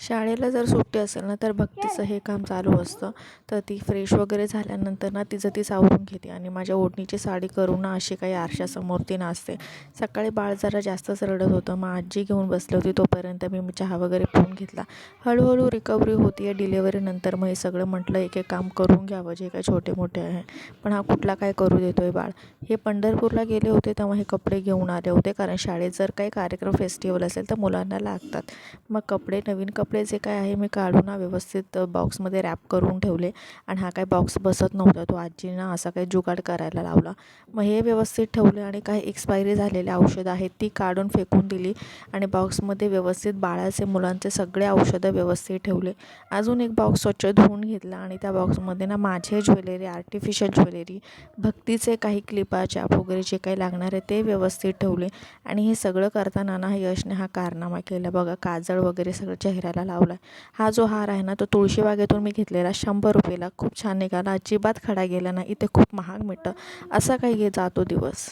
शाळेला जर सुट्टी असेल ना तर भक्तीचं हे काम चालू असतं. तर ती फ्रेश वगैरे झाल्यानंतर ना तिचं तीच आवरून घेते आणि माझ्या ओढणीची साडी करून ना अशी काही आरशासमोर ती नाचते. सकाळी बाळ जरा जास्तच रडत होतं, मग आजी घेऊन बसली होती. तोपर्यंत मी चहा वगैरे पिऊन घेतला. हळूहळू रिकव्हरी होती आहे डिलेवरीनंतर. मग हे सगळं म्हटलं एक एक काम करून घ्यावं जे काही छोटे मोठे आहे. पण हा कुठला काय करू देतो आहे बाळ. हे पंढरपूरला गेले होते तेव्हा हे कपडे घेऊन आले होते, कारण शाळेत जर काही कार्यक्रम फेस्टिवल असेल तर मुलांना लागतात. मग कपडे नवीन कपडे जे काय आहे मी काढून व्यवस्थित बॉक्समध्ये रॅप करून ठेवले. आणि हा काय बॉक्स बसत नव्हता, तो आजीनं असा काही जुगाड करायला लावला. मग हे व्यवस्थित ठेवले आणि काही एक्सपायरी झालेले औषधं आहेत ती काढून फेकून दिली आणि बॉक्समध्ये व्यवस्थित बाळाचे मुलांचे सगळे औषधं व्यवस्थित ठेवले. अजून एक बॉक्स स्वच्छ धुवून घेतला आणि त्या बॉक्समध्ये ना माझे ज्वेलरी, आर्टिफिशियल ज्वेलरी, भक्तीचे काही क्लिपा चाप वगैरे जे काही लागणार आहे ते व्यवस्थित ठेवले. आणि हे सगळं करताना ना यशने हा कारनामा केला बघा. काजळ वगैरे सगळं चेहऱ्याला लावला. हा जो हार आहे ना तो तुळशीबागेतून मी घेतलेला, 100 रुपयाला. खूप छान निघाला, अजिबात खडा गेला नाही. इथे खूप महाग मिळतं. असा काही जातो दिवस.